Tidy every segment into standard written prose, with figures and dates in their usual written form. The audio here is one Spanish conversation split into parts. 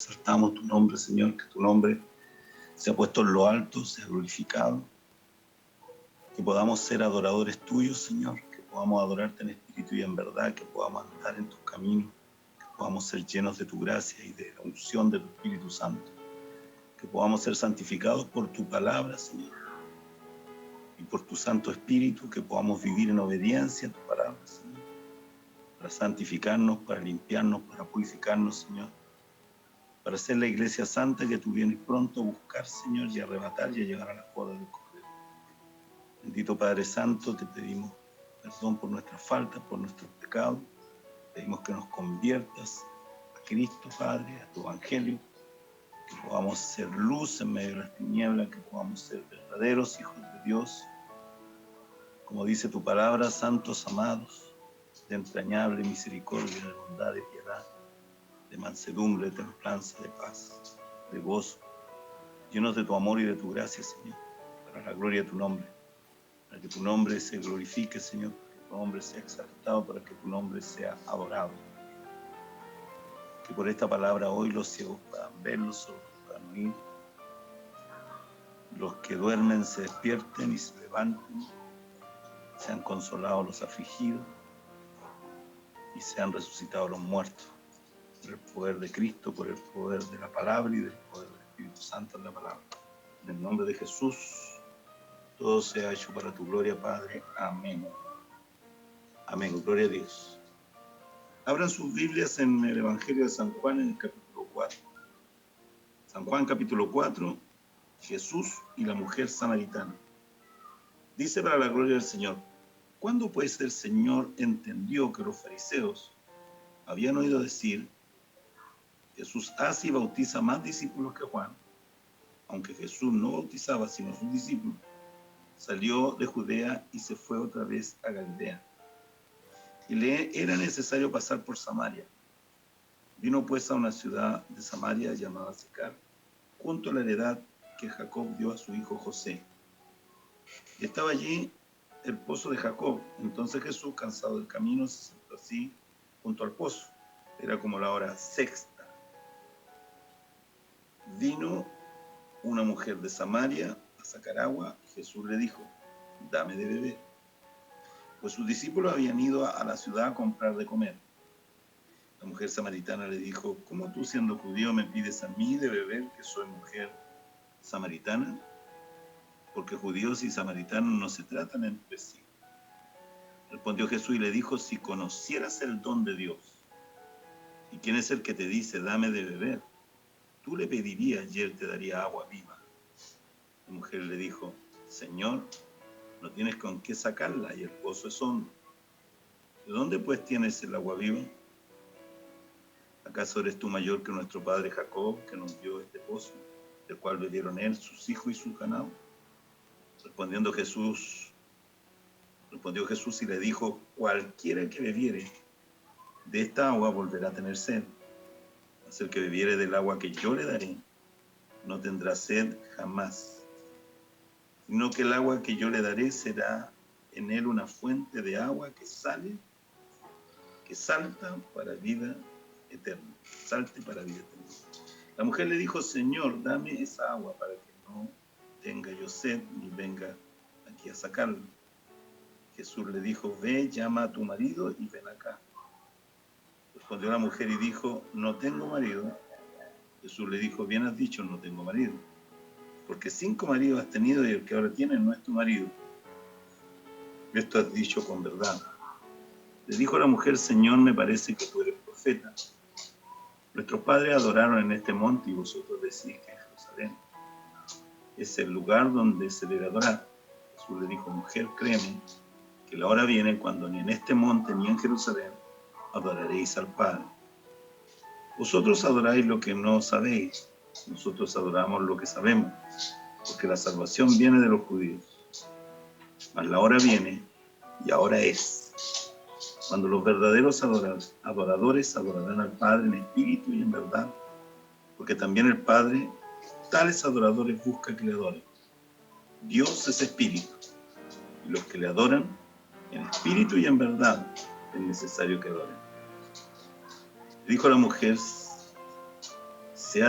Exaltamos tu nombre, Señor, que tu nombre sea puesto en lo alto, sea glorificado, que podamos ser adoradores tuyos, Señor, que podamos adorarte en espíritu y en verdad, que podamos andar en tus caminos, que podamos ser llenos de tu gracia y de la unción de tu Espíritu Santo, que podamos ser santificados por tu palabra, Señor, y por tu Santo Espíritu, que podamos vivir en obediencia a tu palabra, Señor, para santificarnos, para limpiarnos, para purificarnos, Señor, para ser la iglesia santa que tú vienes pronto a buscar, Señor, y a arrebatar y a llegar a las bodas del Cordero. Bendito Padre Santo, te pedimos perdón por nuestras faltas, por nuestros pecados. Pedimos que nos conviertas a Cristo, Padre, a tu Evangelio, que podamos ser luz en medio de las tinieblas, que podamos ser verdaderos hijos de Dios. Como dice tu palabra, santos amados, de entrañable misericordia, de bondad, de piedad, de mansedumbre, de templanza, de paz, de gozo, llenos de tu amor y de tu gracia, Señor, para la gloria de tu nombre, para que tu nombre se glorifique, Señor, para que tu nombre sea exaltado, para que tu nombre sea adorado. Que por esta palabra hoy los ciegos puedan ver, los sordos puedan oír, los que duermen se despierten y se levanten, sean consolados los afligidos y sean resucitados los muertos, por el poder de Cristo, por el poder de la palabra y del poder del Espíritu Santo en la palabra. En el nombre de Jesús, todo sea hecho para tu gloria, Padre. Amén. Amén. Gloria a Dios. Abran sus Biblias en el Evangelio de San Juan, en el capítulo 4. San Juan, capítulo 4, Jesús y la mujer samaritana. Dice para la gloria del Señor: ¿Cuándo pues el Señor entendió que los fariseos habían oído decir: Jesús hace y bautiza más discípulos que Juan? Aunque Jesús no bautizaba sino sus discípulos, salió de Judea y se fue otra vez a Galilea. Y le era necesario pasar por Samaria. Vino pues a una ciudad de Samaria llamada Sicar, junto a la heredad que Jacob dio a su hijo José. Y estaba allí el pozo de Jacob. Entonces Jesús, cansado del camino, se sentó así junto al pozo. Era como la hora sexta. Vino una mujer de Samaria a sacar agua, y Jesús le dijo: dame de beber. Pues sus discípulos habían ido a la ciudad a comprar de comer. La mujer samaritana le dijo: ¿Cómo tú, siendo judío, me pides a mí de beber, que soy mujer samaritana? Porque judíos y samaritanos no se tratan entre sí. Respondió Jesús y le dijo: si conocieras el don de Dios, y quién es el que te dice dame de beber, tú le pedirías y él te daría agua viva. La mujer le dijo: Señor, no tienes con qué sacarla y el pozo es hondo. ¿De dónde pues tienes el agua viva? ¿Acaso eres tú mayor que nuestro padre Jacob, que nos dio este pozo, del cual bebieron él, sus hijos y sus ganados? Respondió Jesús y le dijo: cualquiera que bebiere de esta agua volverá a tener sed. Mas el que bebiere del agua que yo le daré no tendrá sed jamás, sino que el agua que yo le daré será en él una fuente de agua que salta para vida eterna. Salte para vida eterna. La mujer le dijo: Señor, dame esa agua para que no tenga yo sed ni venga aquí a sacarla. Jesús le dijo: ve, llama a tu marido y ven acá. Respondió la mujer y dijo: no tengo marido. Jesús le dijo: bien has dicho, no tengo marido, porque 5 maridos has tenido y el que ahora tienes no es tu marido. Esto has dicho con verdad. Le dijo la mujer: Señor, me parece que tú eres profeta. Nuestros padres adoraron en este monte y vosotros decís que en Jerusalén es el lugar donde se debe adorar. Jesús le dijo: mujer, créeme, que la hora viene cuando ni en este monte ni en Jerusalén adoraréis al Padre. Vosotros adoráis lo que no sabéis, nosotros adoramos lo que sabemos, porque la salvación viene de los judíos. Mas la hora viene, y ahora es, cuando los verdaderos adoradores adorarán al Padre en espíritu y en verdad, porque también el Padre tales adoradores busca que le adoren. Dios es espíritu, y los que le adoran en espíritu y en verdad es necesario que adoren. Dijo la mujer: sé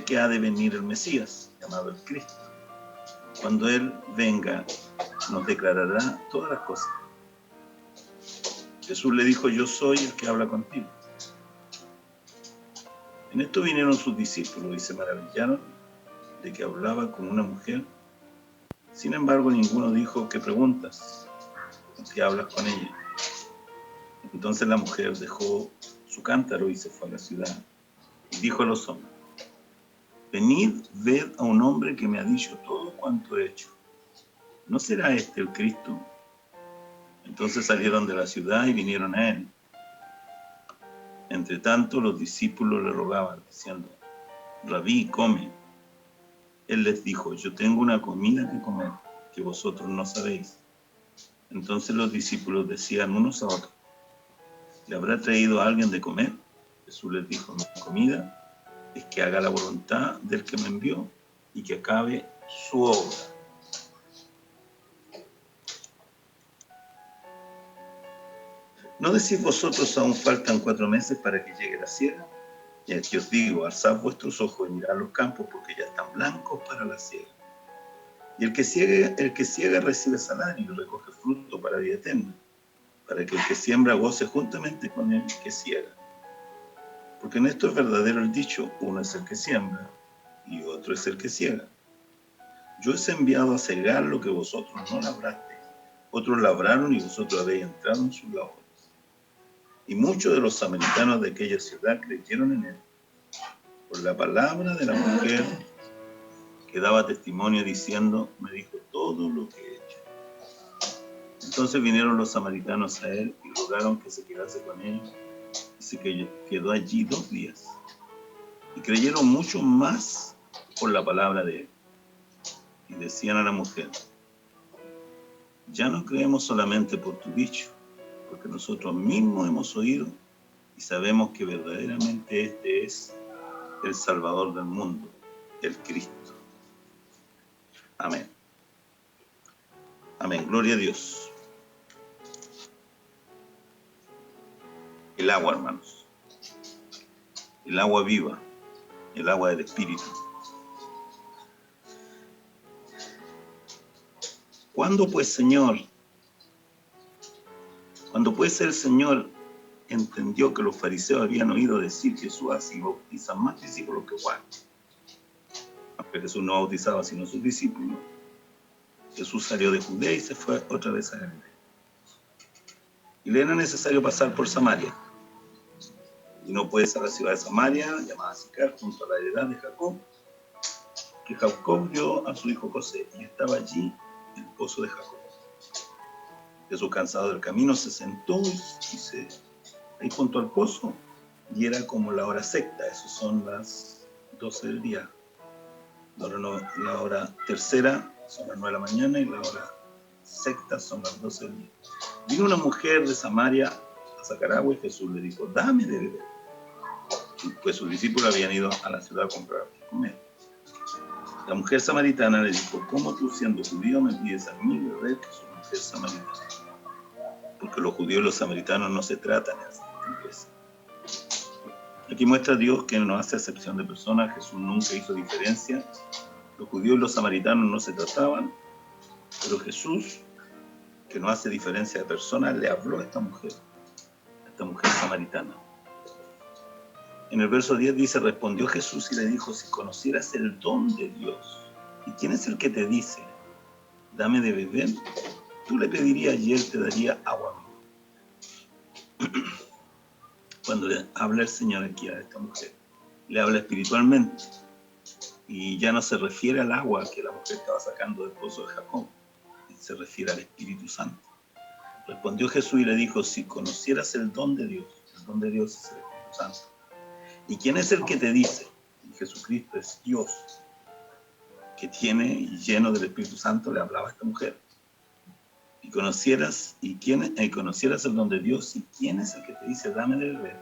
que ha de venir el Mesías, llamado el Cristo. Cuando Él venga, nos declarará todas las cosas. Jesús le dijo: yo soy el que habla contigo. En esto vinieron sus discípulos y se maravillaron de que hablaba con una mujer. Sin embargo, ninguno dijo: ¿qué preguntas? ¿Por qué hablas con ella? Entonces la mujer dejó su cántaro y se fue a la ciudad y dijo a los hombres: venid, ved a un hombre que me ha dicho todo cuanto he hecho. ¿No será este el Cristo? Entonces salieron de la ciudad y vinieron a él. Entre tanto, los discípulos le rogaban, diciendo: Rabí, come. Él les dijo: yo tengo una comida que comer, que vosotros no sabéis. Entonces los discípulos decían unos a otros: ¿le habrá traído a alguien de comer? Jesús les dijo: mi comida es que haga la voluntad del que me envió y que acabe su obra. ¿No decís vosotros: aún faltan 4 meses para que llegue la siega? Y aquí os digo: alzad vuestros ojos y mirad los campos, porque ya están blancos para la siega. Y el que ciega recibe salario y recoge fruto para vida eterna, para que el que siembra goce juntamente con el que ciega. Porque en esto es verdadero el dicho: uno es el que siembra y otro es el que ciega. Yo os he enviado a cegar lo que vosotros no labrasteis. Otros labraron y vosotros habéis entrado en sus labores. Y muchos de los samaritanos de aquella ciudad creyeron en él por la palabra de la mujer que daba testimonio diciendo: me dijo todo lo que he hecho. Entonces vinieron los samaritanos a él y rogaron que se quedase con ellos, y se quedó allí 2 días. Y creyeron mucho más por la palabra de él. Y decían a la mujer: ya no creemos solamente por tu dicho, porque nosotros mismos hemos oído y sabemos que verdaderamente este es el Salvador del mundo, el Cristo. Amén. Amén. Gloria a Dios. El agua, hermanos. El agua viva. El agua del Espíritu. ¿Cuándo pues el Señor entendió que los fariseos habían oído decir: Jesús así bautiza más discípulos que Juan? Aunque Jesús no bautizaba sino sus discípulos, Jesús salió de Judea y se fue otra vez a Galilea. Y le era necesario pasar por Samaria. Y no pues a la ciudad de Samaria, llamada Sicar, junto a la heredad de Jacob, que Jacob dio a su hijo José, y estaba allí el pozo de Jacob. Jesús, cansado del camino, se sentó ahí junto al pozo, y era como la hora sexta, eso son las 12 del día. La hora tercera son las 9 de la mañana, y la hora sexta son las 12 del día. Vino una mujer de Samaria a sacar agua, y Jesús le dijo: dame de beber. Pues sus discípulos habían ido a la ciudad a comprar y comer. La mujer samaritana le dijo: ¿cómo tú, siendo judío, me pides a mí beber, que soy mujer samaritana? Porque los judíos y los samaritanos no se tratan entre sí. Aquí muestra Dios que no hace excepción de personas. Jesús nunca hizo diferencia. Los judíos y los samaritanos no se trataban, pero Jesús, que no hace diferencia de personas, le habló a esta mujer samaritana. En el verso 10 dice: respondió Jesús y le dijo: si conocieras el don de Dios, ¿y quién es el que te dice: dame de beber? Tú le pedirías y él te daría agua viva. Cuando le habla el Señor aquí a esta mujer, le habla espiritualmente, y ya no se refiere al agua que la mujer estaba sacando del pozo de Jacob, se refiere al Espíritu Santo. Respondió Jesús y le dijo: si conocieras el don de Dios es el Espíritu Santo. ¿Y quién es el que te dice? Y Jesucristo es Dios, que tiene y lleno del Espíritu Santo le hablaba a esta mujer. Y conocieras el don de Dios, y quién es el que te dice: dame de beber,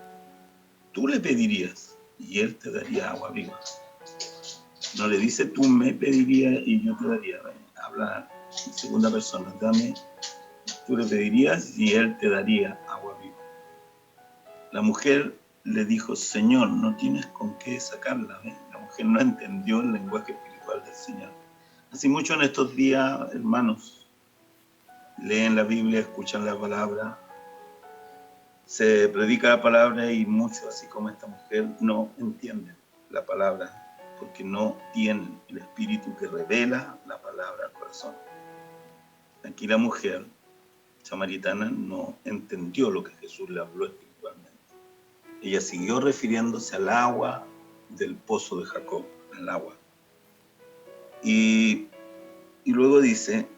tú le pedirías y él te daría agua viva. No le dice: tú me pedirías y yo te daría. Habla en segunda persona: tú le pedirías y él te daría agua viva. La mujer le dijo, Señor, no tienes con qué sacarla. ¿Ves? La mujer no entendió el lenguaje espiritual del Señor. Así mucho en estos días, hermanos, leen la Biblia, escuchan la palabra, se predica la palabra y muchos, así como esta mujer, no entienden la palabra porque no tienen el espíritu que revela la palabra al corazón. Aquí la mujer samaritana no entendió lo que Jesús le habló espiritualmente. Ella siguió refiriéndose al agua del pozo de Jacob, al agua. Y luego dice,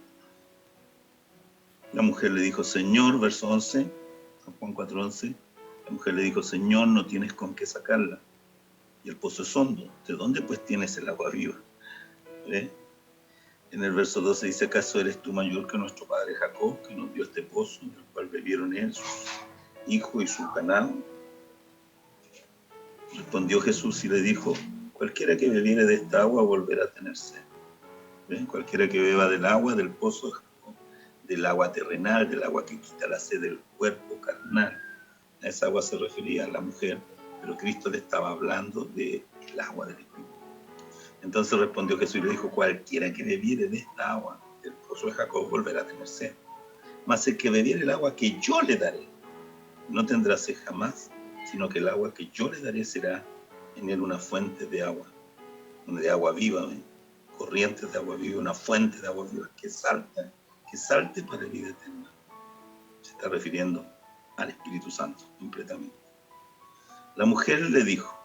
la mujer le dijo, Señor, verso 11, San Juan 4:11, la mujer le dijo, Señor, no tienes con qué sacarla, y el pozo es hondo. ¿De dónde pues tienes el agua viva? ¿Ve? En el verso 12 dice, ¿acaso eres tú mayor que nuestro padre Jacob, que nos dio este pozo, del cual bebieron él, sus hijos y su ganado? Respondió Jesús y le dijo, cualquiera que bebiere de esta agua volverá a tener sed. ¿Ven? Cualquiera que beba del agua del pozo de Jacob, del agua terrenal, del agua que quita la sed del cuerpo carnal. A esa agua se refería a la mujer, pero Cristo le estaba hablando del agua del Espíritu. Entonces respondió Jesús y le dijo, cualquiera que bebiere de esta agua del pozo de Jacob volverá a tener sed. Mas el que bebiere el agua que yo le daré, no tendrá sed jamás, sino que el agua que yo le daré será en él una fuente de agua viva, ¿eh? Corrientes de agua viva, una fuente de agua viva que salte para vida eterna. Se está refiriendo al Espíritu Santo, completamente. La mujer le dijo,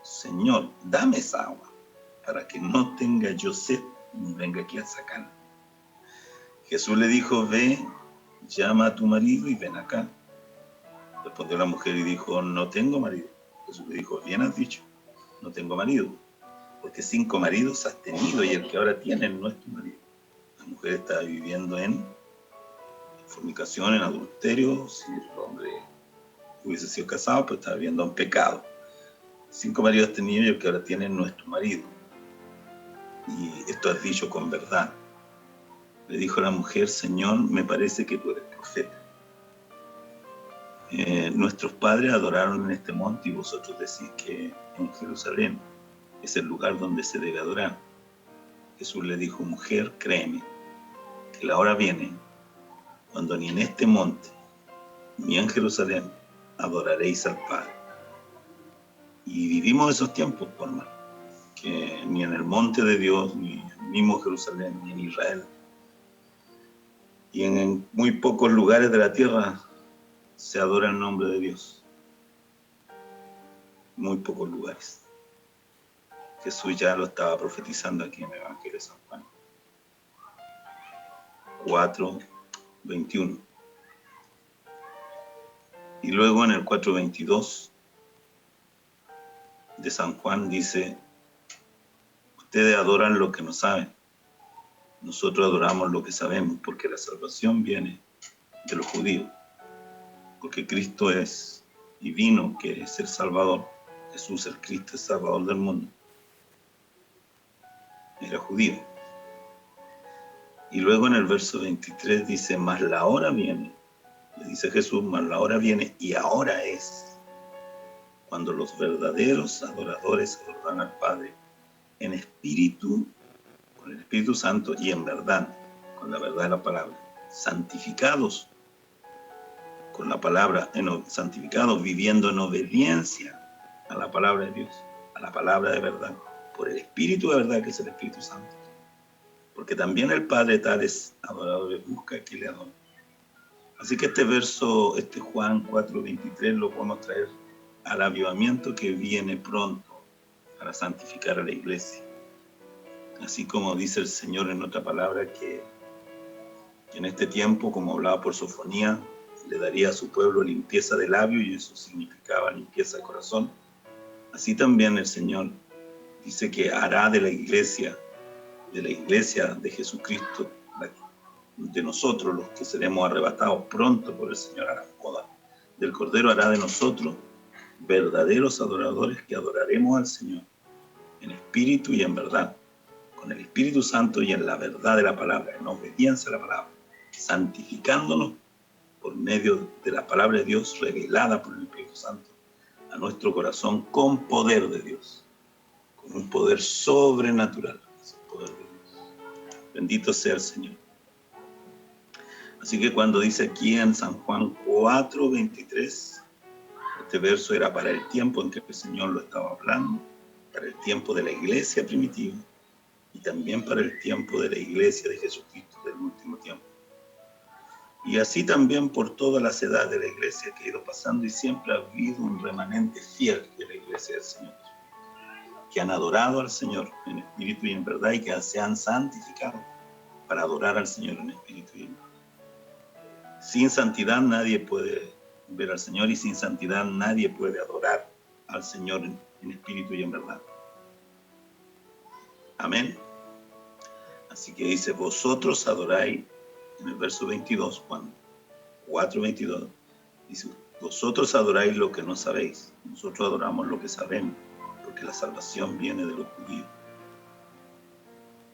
Señor, dame esa agua, para que no tenga yo sed ni venga aquí a sacarla. Jesús le dijo, ve, llama a tu marido y ven acá. Respondió la mujer y dijo, no tengo marido. Jesús le dijo, bien has dicho, no tengo marido, porque 5 maridos has tenido y el que ahora tienes no es tu marido. La mujer estaba viviendo en fornicación, en adulterio. Si el hombre hubiese sido casado, pues estaba viviendo en pecado. 5 maridos has tenido y el que ahora tienes no es tu marido. Y esto has dicho con verdad. Le dijo la mujer, Señor, me parece que tú eres profeta. Nuestros padres adoraron en este monte y vosotros decís que en Jerusalén es el lugar donde se debe adorar. Jesús le dijo, mujer, créeme, que la hora viene cuando ni en este monte ni en Jerusalén adoraréis al Padre. Y vivimos esos tiempos, por más que ni en el monte de Dios, ni en el mismo Jerusalén, ni en Israel, y en muy pocos lugares de la tierra se adora el nombre de Dios. Muy pocos lugares. Jesús ya lo estaba profetizando aquí en el Evangelio de San Juan 4:21. Y luego en el 4:22 de San Juan dice, ustedes adoran lo que no saben. Nosotros adoramos lo que sabemos, porque la salvación viene de los judíos. Porque Cristo es y vino, que es el Salvador. Jesús, el Cristo, es Salvador del mundo. Era judío. Y luego en el verso 23 dice, mas la hora viene. Le dice Jesús, mas la hora viene y ahora es cuando los verdaderos adoradores adorarán al Padre en espíritu, con el Espíritu Santo y en verdad, con la verdad de la palabra, santificados con la palabra, santificados, viviendo en obediencia a la palabra de Dios, a la palabra de verdad, por el Espíritu de verdad que es el Espíritu Santo. Porque también el Padre tales adoradores busca que le adoren. Así que este verso, este Juan 4:23, lo podemos traer al avivamiento que viene pronto para santificar a la iglesia. Así como dice el Señor en otra palabra que en este tiempo, como hablaba por Sofonía, le daría a su pueblo limpieza de labio y eso significaba limpieza de corazón. Así también el Señor dice que hará de la iglesia de Jesucristo, de nosotros los que seremos arrebatados pronto por el Señor a la boda del Cordero, hará de nosotros verdaderos adoradores que adoraremos al Señor en espíritu y en verdad, con el Espíritu Santo y en la verdad de la palabra, en obediencia a la palabra, santificándonos por medio de la palabra de Dios revelada por el Espíritu Santo a nuestro corazón con poder de Dios, con un poder sobrenatural. Es el poder de Dios. Bendito sea el Señor. Así que cuando dice aquí en San Juan 4:23, este verso era para el tiempo en que el Señor lo estaba hablando, para el tiempo de la iglesia primitiva y también para el tiempo de la iglesia de Jesucristo del último tiempo. Y así también por todas las edades de la iglesia que ha ido pasando, y siempre ha habido un remanente fiel de la iglesia del Señor, que han adorado al Señor en espíritu y en verdad, y que se han santificado para adorar al Señor en espíritu y en verdad. Sin santidad nadie puede ver al Señor, y sin santidad nadie puede adorar al Señor en espíritu y en verdad. Amén. Así que dice, vosotros adoráis, en el verso 22, Juan 4:22, dice, vosotros adoráis lo que no sabéis, nosotros adoramos lo que sabemos, porque la salvación viene de los judíos.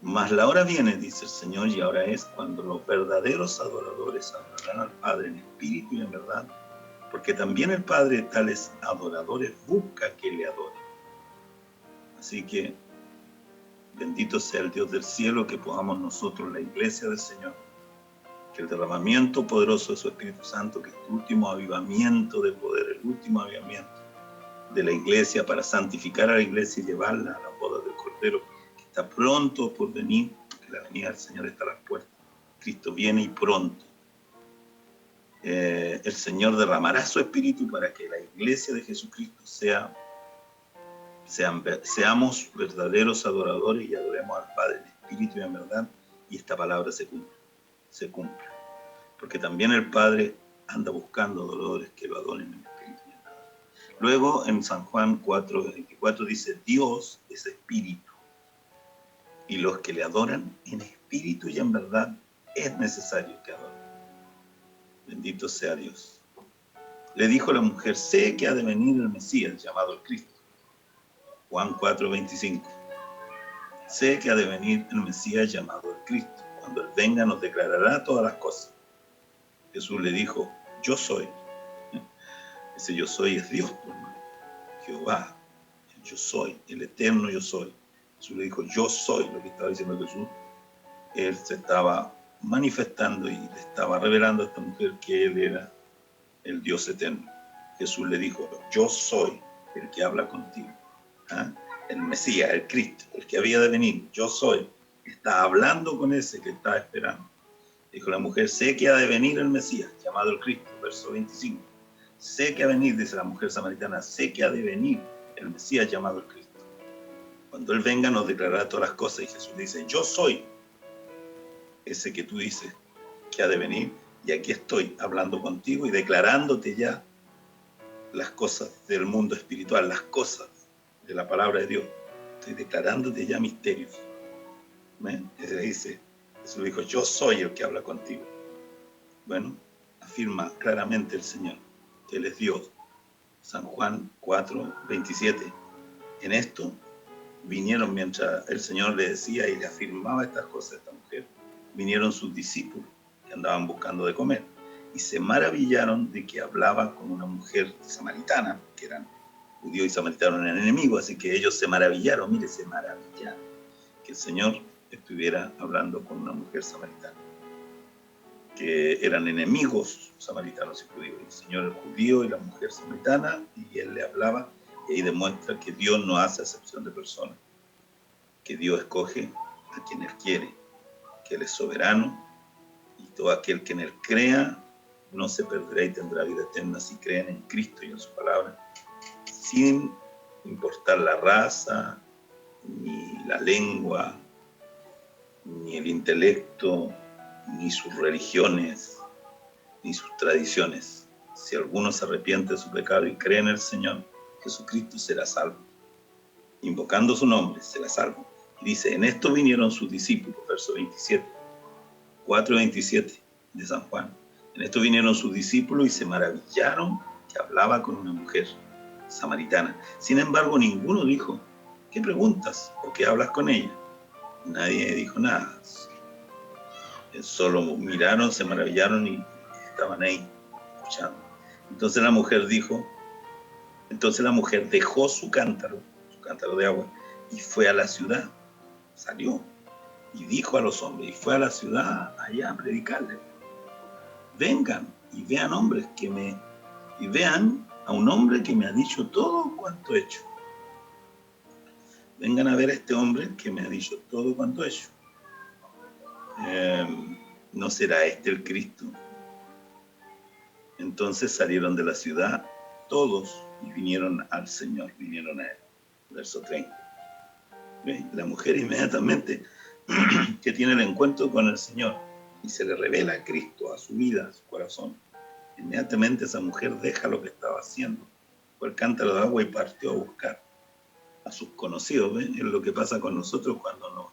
Mas la hora viene, dice el Señor, y ahora es cuando los verdaderos adoradores adorarán al Padre en espíritu y en verdad, porque también el Padre de tales adoradores busca que le adoren. Así que bendito sea el Dios del cielo, que podamos nosotros, la iglesia del Señor, que el derramamiento poderoso de su Espíritu Santo, que este último avivamiento de poder, el último avivamiento de la iglesia para santificar a la iglesia y llevarla a la boda del Cordero, que está pronto por venir, porque la venida del Señor está a las puertas. Cristo viene y pronto. El Señor derramará su Espíritu para que la iglesia de Jesucristo seamos verdaderos adoradores y adoremos al Padre en espíritu y en verdad, y esta palabra se cumpla. Porque también el Padre anda buscando adoradores que lo adoren en espíritu y en verdad. Luego en San Juan 4:24 dice, Dios es espíritu, y los que le adoran en espíritu y en verdad es necesario que adoren. Bendito sea Dios. Le dijo la mujer, sé que ha de venir el Mesías, llamado el Cristo. Juan 4:25. Sé que ha de venir el Mesías llamado el Cristo. Cuando Él venga nos declarará todas las cosas. Jesús le dijo, yo soy. Ese yo soy es Dios, por hermano. Jehová, el yo soy, el eterno yo soy. Jesús le dijo, yo soy, lo que estaba diciendo Jesús. Él se estaba manifestando y le estaba revelando a esta mujer que Él era el Dios eterno. Jesús le dijo, yo soy el que habla contigo. ¿Ah? El Mesías, el Cristo, el que había de venir, yo soy. Está hablando con ese que está esperando. Dijo la mujer, sé que ha de venir el Mesías, llamado el Cristo, verso 25. Sé que ha de venir, dice la mujer samaritana, sé que ha de venir el Mesías llamado el Cristo. Cuando Él venga nos declarará todas las cosas, y Jesús dice, yo soy ese que tú dices que ha de venir, y aquí estoy hablando contigo y declarándote ya las cosas del mundo espiritual, las cosas de la palabra de Dios. Estoy declarándote ya misterios. Dice, Jesús dijo, yo soy el que habla contigo. Bueno, afirma claramente el Señor que Él es Dios. San Juan 4:27. En esto vinieron, mientras el Señor le decía y le afirmaba estas cosas a esta mujer, vinieron sus discípulos que andaban buscando de comer y se maravillaron de que hablaba con una mujer samaritana, que eran judíos y samaritanos, eran enemigos, así que ellos se maravillaron, se maravillaron que el Señor estuviera hablando con una mujer samaritana, que eran enemigos samaritanos y judíos. El Señor es judío y la mujer samaritana, y Él le hablaba, y ahí demuestra que Dios no hace acepción de personas, que Dios escoge a quien Él quiere, que Él es soberano, y todo aquel que en Él crea no se perderá y tendrá vida eterna si creen en Cristo y en su palabra, sin importar la raza, ni la lengua, ni el intelecto, ni sus religiones, ni sus tradiciones. Si alguno se arrepiente de su pecado y cree en el Señor Jesucristo, será salvo. Invocando su nombre, será salvo. Y dice, en esto vinieron sus discípulos, verso 27, 4:27 de San Juan. En esto vinieron sus discípulos y se maravillaron que hablaba con una mujer samaritana. Sin embargo, ninguno dijo, ¿qué preguntas o qué hablas con ella? Nadie dijo nada. Solo miraron, se maravillaron y estaban ahí escuchando. Entonces la mujer dijo, Entonces la mujer dejó su cántaro de agua, y fue a la ciudad, salió, y dijo a los hombres, y fue a la ciudad allá a predicarles: vengan y vean a un hombre que me ha dicho todo cuanto he hecho. Vengan a ver a este hombre que me ha dicho todo cuanto he hecho. ¿No será este el Cristo? Entonces salieron de la ciudad todos y vinieron al Señor, vinieron a él. Verso 30. La mujer inmediatamente que tiene el encuentro con el Señor y se le revela a Cristo, a su vida, a su corazón, inmediatamente esa mujer deja lo que estaba haciendo, fue el cántaro de agua y partió a buscar a sus conocidos. ¿Ven? Es lo que pasa con nosotros cuando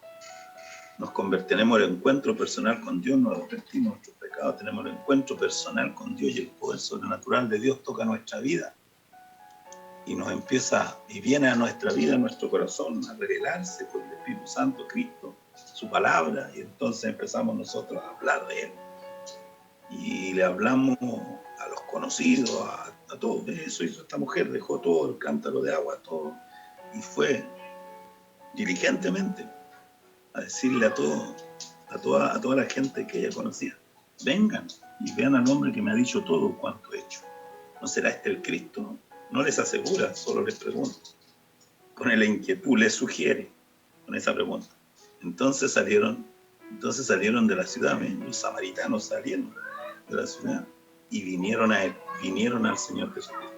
nos convertimos en el encuentro personal con Dios, nos arrepentimos de nuestros pecados, tenemos el encuentro personal con Dios y el poder sobrenatural de Dios toca nuestra vida y nos empieza y viene a nuestra vida, a nuestro corazón, a revelarse por el Espíritu Santo, Cristo, su palabra, y entonces empezamos nosotros a hablar de Él y le hablamos a los conocidos, a todos. Eso hizo esta mujer, dejó todo el cántaro de agua, todo, y fue diligentemente a decirle a toda la gente que ella conocía: vengan y vean al hombre que me ha dicho todo cuanto he hecho. ¿No será este el Cristo? No les asegura, solo les pregunta. Pone la inquietud, les sugiere con esa pregunta. Entonces salieron de la ciudad, los samaritanos salieron de la ciudad y vinieron a él, vinieron al Señor Jesucristo.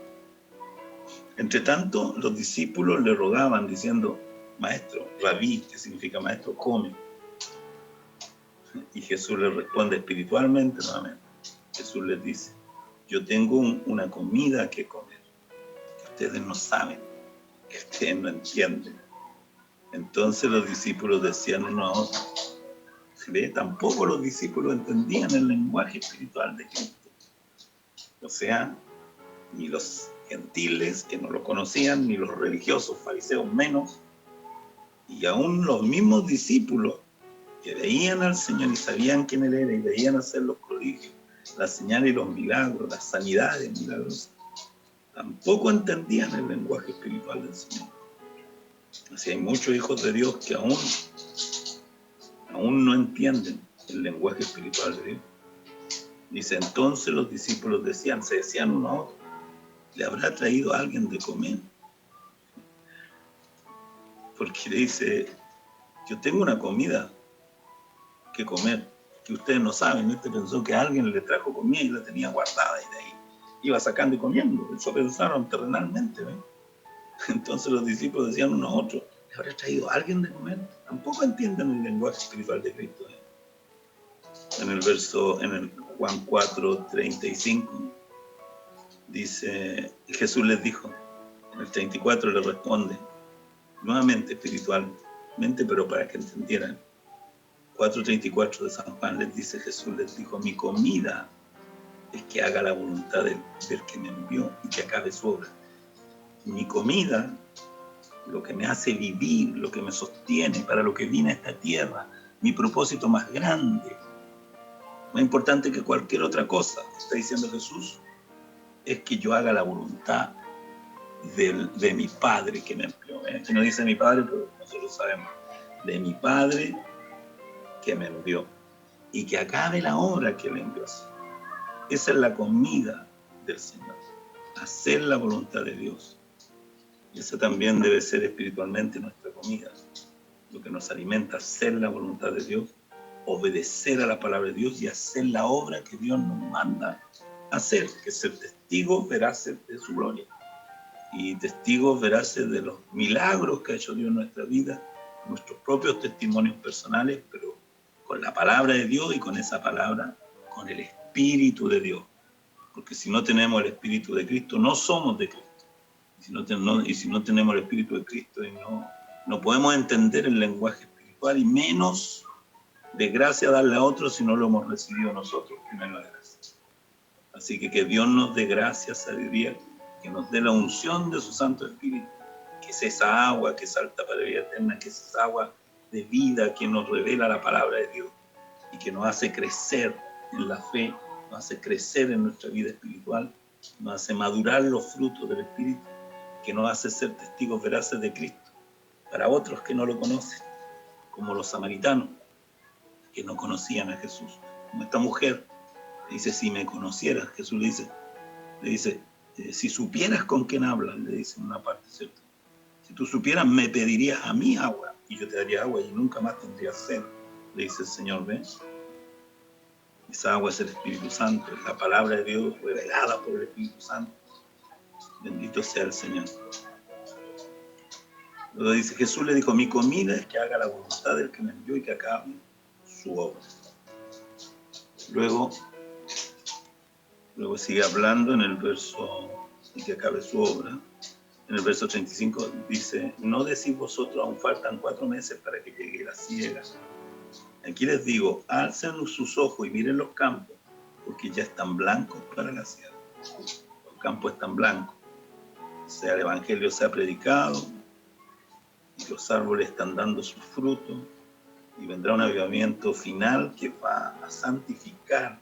Entre tanto, los discípulos le rogaban diciendo: maestro, rabí, que significa maestro, come. Y Jesús les responde espiritualmente nuevamente. Jesús les dice: yo tengo una comida que comer, que ustedes no saben, que ustedes no entienden. Entonces los discípulos decían uno a otro. Tampoco los discípulos entendían el lenguaje espiritual de Cristo. O sea, ni los gentiles que no lo conocían, ni los religiosos, fariseos menos, y aún los mismos discípulos que veían al Señor y sabían quién Él era y veían hacer los prodigios, las señales y los milagros, las sanidades milagrosas, tampoco entendían el lenguaje espiritual del Señor. Así hay muchos hijos de Dios que aún no entienden el lenguaje espiritual de Dios. Dice: entonces los discípulos se decían uno a otro: ¿le habrá traído a alguien de comer? Porque le dice: yo tengo una comida que comer, que ustedes no saben. Este pensó que alguien le trajo comida y la tenía guardada y de ahí iba sacando y comiendo. Eso pensaron terrenalmente, ¿ven? Entonces los discípulos decían uno a otro: ¿le habrá traído a alguien de comer? Tampoco entienden el lenguaje espiritual de Cristo. En el Juan 4:35 dice, Jesús les dijo, en el 34 le responde, nuevamente espiritualmente, pero para que entendieran. 4:34 de San Juan les dice, Jesús les dijo: mi comida es que haga la voluntad del que me envió y que acabe su obra. Mi comida, lo que me hace vivir, lo que me sostiene, para lo que vine a esta tierra, mi propósito más grande, más importante que cualquier otra cosa, está diciendo Jesús, es que yo haga la voluntad de mi Padre que me envió. Aquí no dice mi Padre, pero nosotros sabemos, de mi Padre que me envió, y que acabe la obra que le envió. Esa es la comida del Señor, hacer la voluntad de Dios. Y esa también debe ser espiritualmente nuestra comida, lo que nos alimenta, hacer la voluntad de Dios, obedecer a la palabra de Dios y hacer la obra que Dios nos manda hacer, que es ser testigos veraces de su gloria y testigos veraces de los milagros que ha hecho Dios en nuestra vida, nuestros propios testimonios personales, pero con la palabra de Dios y con esa palabra, con el Espíritu de Dios. Porque si no tenemos el Espíritu de Cristo, no somos de Cristo. Y si no tenemos el Espíritu de Cristo, y no podemos entender el lenguaje espiritual, y menos de gracia darle a otros si no lo hemos recibido nosotros primero la gracia. Así que Dios nos dé gracia, sabiduría, que nos dé la unción de su Santo Espíritu, que es esa agua que salta para la vida eterna, que es esa agua de vida que nos revela la palabra de Dios y que nos hace crecer en la fe, nos hace crecer en nuestra vida espiritual, nos hace madurar los frutos del Espíritu que nos hace ser testigos veraces de Cristo para otros que no lo conocen, como los samaritanos que no conocían a Jesús. Como esta mujer le dice, si me conocieras, Jesús le dice, si supieras con quién hablas, le dice en una parte, ¿cierto? Si tú supieras, me pedirías a mí agua, y yo te daría agua, y nunca más tendrías sed, le dice el Señor, ¿ves? Esa agua es el Espíritu Santo, es la palabra de Dios revelada por el Espíritu Santo. Bendito sea el Señor. Luego dice, Jesús le dijo, mi comida es que haga la voluntad del que me envió y que acabe su obra. Luego sigue hablando en el verso, y que acabe su obra. En el verso 35 dice, no decís vosotros, aún faltan 4 meses para que llegue la siega. Aquí les digo, alcen sus ojos y miren los campos, porque ya están blancos para la siega. Los campos están blancos. O sea, el evangelio se ha predicado, y los árboles están dando sus frutos, y vendrá un avivamiento final que va a santificar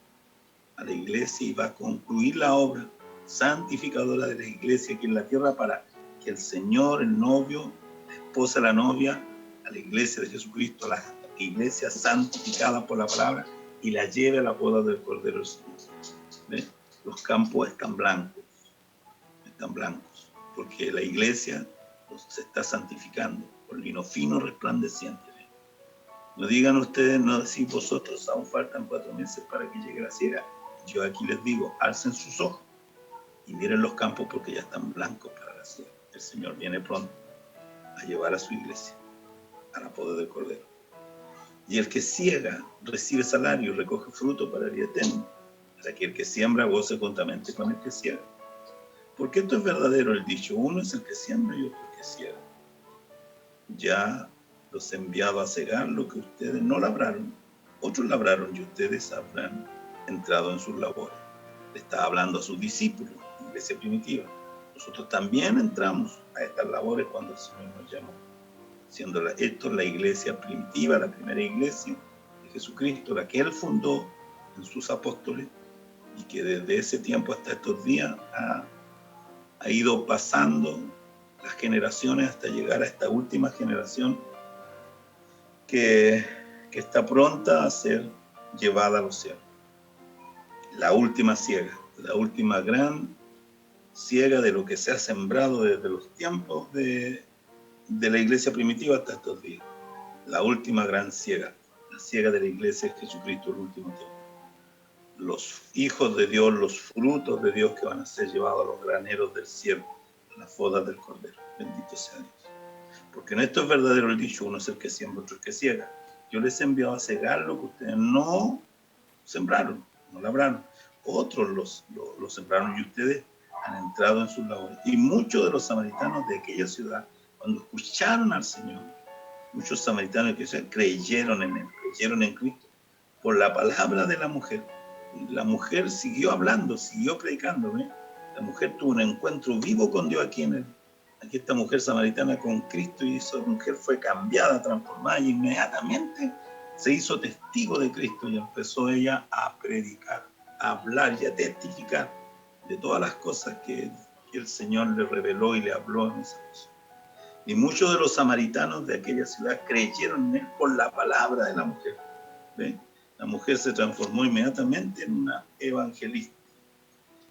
a la iglesia y va a concluir la obra santificadora de la iglesia aquí en la tierra para que el Señor, el novio, la esposa, la novia, a la iglesia de Jesucristo, a la iglesia santificada por la palabra, y la lleve a la boda del Cordero del Señor. ¿Ves? Los campos están blancos, porque la iglesia se está santificando con lino fino resplandeciente. No digan ustedes, no decís vosotros, aún faltan 4 meses para que llegue la siega. Yo aquí les digo, alcen sus ojos y miren los campos porque ya están blancos para la siega. El Señor viene pronto a llevar a su iglesia a la boda del Cordero. Y el que ciega recibe salario y recoge fruto para el día eterno, para que el que siembra goce juntamente con el que ciega. Porque esto es verdadero el dicho, uno es el que siembra y otro el que ciega. Ya los he enviado a cegar lo que ustedes no labraron, otros labraron y ustedes habrán entrado en sus labores. Le está hablando a sus discípulos, la iglesia primitiva. Nosotros también entramos a estas labores cuando el Señor nos llamó, siendo esto la iglesia primitiva, la primera iglesia de Jesucristo, la que Él fundó en sus apóstoles y que desde ese tiempo hasta estos días ha ido pasando las generaciones hasta llegar a esta última generación que está pronta a ser llevada a los cielos. La última siega, la última gran siega de lo que se ha sembrado desde los tiempos de la iglesia primitiva hasta estos días. La última gran siega, la siega de la iglesia de Jesucristo, el último tiempo. Los hijos de Dios, los frutos de Dios que van a ser llevados a los graneros del cielo, a las bodas del Cordero. Bendito sea Dios. Porque en esto es verdadero el dicho, uno es el que siembra, otro el que ciega. Yo les he enviado a cegar lo que ustedes no sembraron, no labraron. Otros los sembraron y ustedes han entrado en sus labores. Y muchos de los samaritanos de aquella ciudad, cuando escucharon al Señor, muchos samaritanos que creyeron en Él, creyeron en Cristo, por la palabra de la mujer. Y la mujer siguió hablando, siguió predicando. ¿eh? La mujer tuvo un encuentro vivo con Dios aquí esta mujer samaritana con Cristo, y esa mujer fue cambiada, transformada, y inmediatamente se hizo testigo de Cristo y empezó ella a predicar, a hablar y a testificar de todas las cosas que el Señor le reveló y le habló en esa cosa. Y muchos de los samaritanos de aquella ciudad creyeron en Él por la palabra de la mujer. ¿Ve? La mujer se transformó inmediatamente en una evangelista.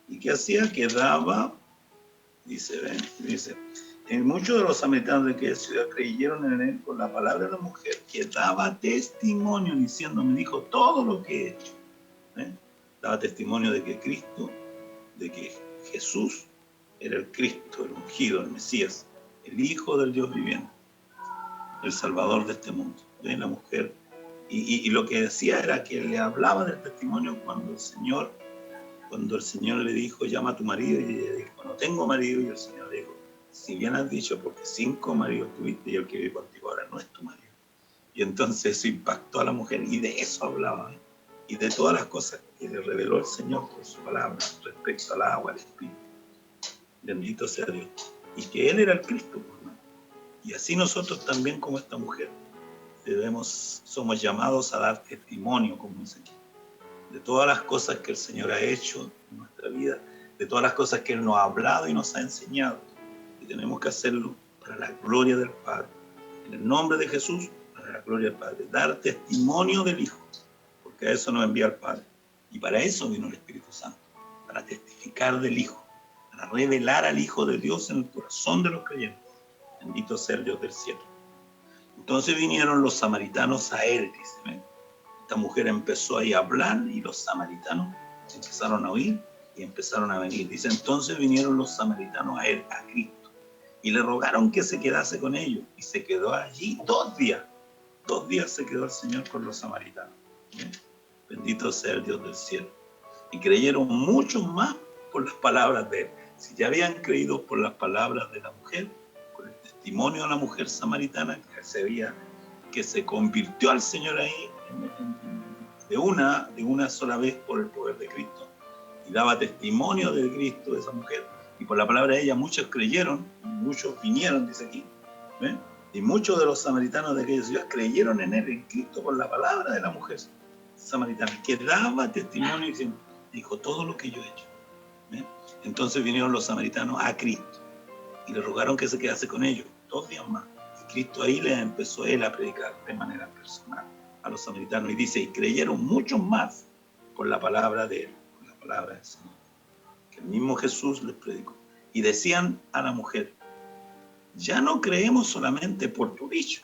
¿Y qué hacía? Que daba, dice, muchos de los samaritanos de aquella ciudad creyeron en Él por la palabra de la mujer, que daba testimonio diciendo, me dijo todo lo que he hecho. Daba testimonio de que Cristo, de que Jesús era el Cristo, el ungido, el Mesías, el Hijo del Dios viviente, el Salvador de este mundo. La mujer, y lo que decía era que le hablaba del testimonio cuando el Señor le dijo, llama a tu marido, y ella dijo, no tengo marido, y el Señor le dijo, si bien has dicho, porque 5 maridos tuviste y el que vive contigo ahora no es tu marido. Y entonces eso impactó a la mujer, y de eso hablaba, y de todas las cosas que le reveló el Señor por su palabra respecto al agua, al Espíritu. Bendito sea Dios. Y que Él era el Cristo, ¿no? Y así nosotros también, como esta mujer, somos llamados a dar testimonio, como dice aquí, de todas las cosas que el Señor ha hecho en nuestra vida, de todas las cosas que Él nos ha hablado y nos ha enseñado, de tenemos que hacerlo para la gloria del Padre. En el nombre de Jesús, para la gloria del Padre. Dar testimonio del Hijo, porque a eso nos envía el Padre. Y para eso vino el Espíritu Santo, para testificar del Hijo, para revelar al Hijo de Dios en el corazón de los creyentes. Bendito sea el Dios del cielo. Entonces vinieron los samaritanos a él, dice. ¿Ven? Esta mujer empezó ahí a hablar y los samaritanos empezaron a oír y empezaron a venir. Dice, entonces vinieron los samaritanos a él, a Cristo, y le rogaron que se quedase con ellos. Y se quedó allí 2 días. 2 días se quedó el Señor con los samaritanos. ¿Ven? Bendito sea el Dios del cielo. Y creyeron muchos más por las palabras de él. Si ya habían creído por las palabras de la mujer, por el testimonio de la mujer samaritana que se convirtió al Señor ahí de una sola vez por el poder de Cristo, y daba testimonio de Cristo, de esa mujer, y por la palabra de ella muchos creyeron, muchos vinieron, dice aquí, ¿ven? Y muchos de los samaritanos de aquellos días creyeron en él, en Cristo, por la palabra de la mujer samaritana, que daba testimonio y dijo todo lo que yo he hecho. ¿Ven? Entonces vinieron los samaritanos a Cristo y le rogaron que se quedase con ellos 2 días más. Y Cristo ahí les empezó él a predicar de manera personal a los samaritanos. Y dice, y creyeron muchos más por la palabra de él, por la palabra del Señor, que el mismo Jesús les predicó. Y decían a la mujer, ya no creemos solamente por tu dicho,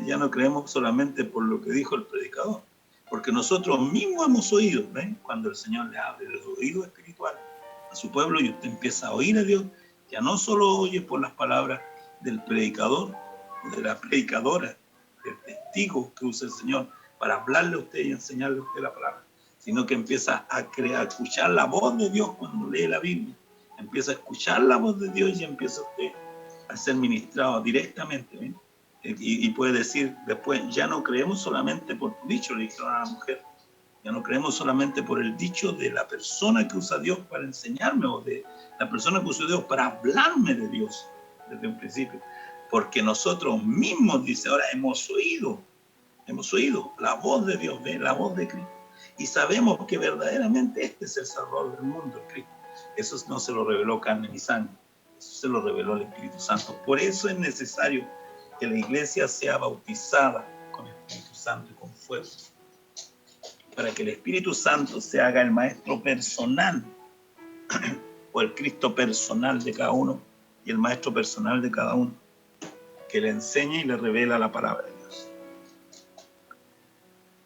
ya no creemos solamente por lo que dijo el predicador, porque nosotros mismos hemos oído, ¿ven? Cuando el Señor le abre el oído espiritual a su pueblo y usted empieza a oír a Dios, ya no solo oye por las palabras del predicador o de la predicadora, del testigo que usa el Señor para hablarle a usted y enseñarle a usted la palabra, sino que empieza a escuchar la voz de Dios cuando lee la Biblia, empieza a escuchar la voz de Dios y empieza usted a ser ministrado directamente, ¿ven? Y puede decir después, ya no creemos solamente por tu dicho, le dijeron a la mujer, ya no creemos solamente por el dicho de la persona que usa Dios para enseñarme, o de la persona que usa Dios para hablarme de Dios desde un principio, porque nosotros mismos, dice ahora, hemos oído la voz de Dios, la voz de Cristo, y sabemos que verdaderamente este es el Salvador del mundo, el Cristo. Eso no se lo reveló carne ni sangre, eso se lo reveló el Espíritu Santo. Por eso es necesario que la iglesia sea bautizada con el Espíritu Santo y con fuego, para que el Espíritu Santo se haga el maestro personal o el Cristo personal de cada uno y el maestro personal de cada uno, que le enseña y le revela la palabra de Dios.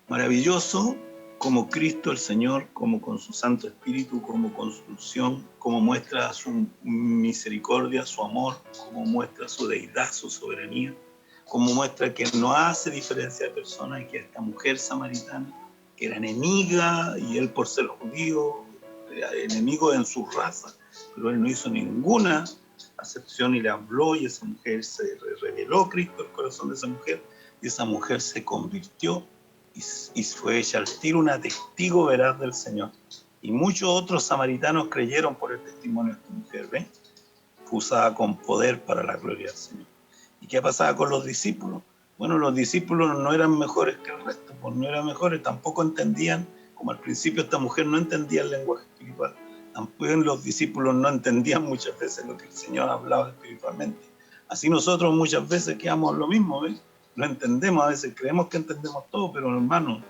Maravilloso como Cristo el Señor, como con su Santo Espíritu, como con su unción, como muestra su misericordia, su amor, como muestra su deidad, su soberanía, como muestra que no hace diferencia de personas, y que esta mujer samaritana, que era enemiga, y él por ser judío, era enemigo en su raza, pero él no hizo ninguna acepción y le habló, y esa mujer se reveló Cristo el corazón de esa mujer, y esa mujer se convirtió y fue hecha al tiro una testigo veraz del Señor. Y muchos otros samaritanos creyeron por el testimonio de esta mujer, ¿ven? Fue usada con poder para la gloria del Señor. ¿Y qué pasaba con los discípulos? Bueno, los discípulos no eran mejores que el resto, pues no eran mejores, tampoco entendían, como al principio esta mujer no entendía el lenguaje espiritual, tampoco los discípulos no entendían muchas veces lo que el Señor hablaba espiritualmente. Así nosotros muchas veces quedamos lo mismo, ¿ves? No entendemos, a veces creemos que entendemos todo, pero hermano,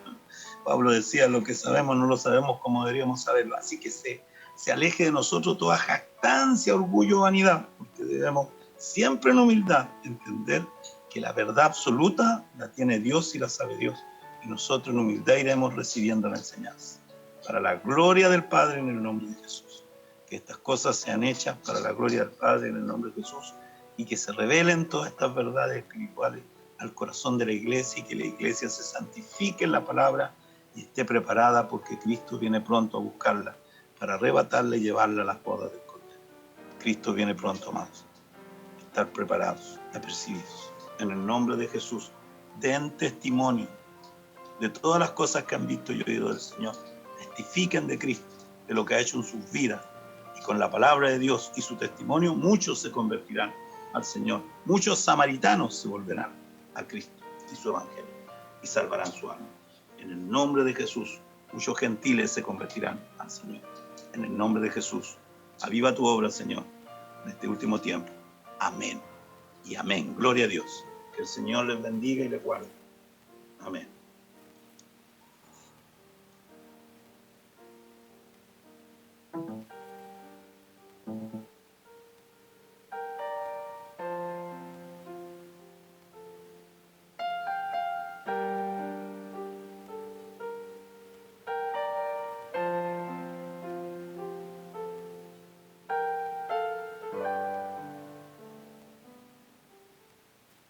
Pablo decía, lo que sabemos no lo sabemos como deberíamos saberlo, así que se aleje de nosotros toda jactancia, orgullo, vanidad, porque debemos siempre en humildad entender que la verdad absoluta la tiene Dios y la sabe Dios, y nosotros en humildad iremos recibiendo la enseñanza. Para la gloria del Padre en el nombre de Jesús. Que estas cosas sean hechas para la gloria del Padre en el nombre de Jesús, y que se revelen todas estas verdades espirituales al corazón de la iglesia, y que la iglesia se santifique en la palabra y esté preparada, porque Cristo viene pronto a buscarla para arrebatarla y llevarla a las bodas del Cordero. Cristo viene pronto, amados. Estar preparados, apercibidos. En el nombre de Jesús, den testimonio de todas las cosas que han visto y oído del Señor. Testifiquen de Cristo, de lo que ha hecho en sus vidas. Y con la palabra de Dios y su testimonio, muchos se convertirán al Señor. Muchos samaritanos se volverán a Cristo y su evangelio y salvarán su alma. En el nombre de Jesús, muchos gentiles se convertirán al Señor. En el nombre de Jesús, aviva tu obra, Señor. en este último tiempo. Amén y amén. Gloria a Dios. Que el Señor les bendiga y les guarde. Amén.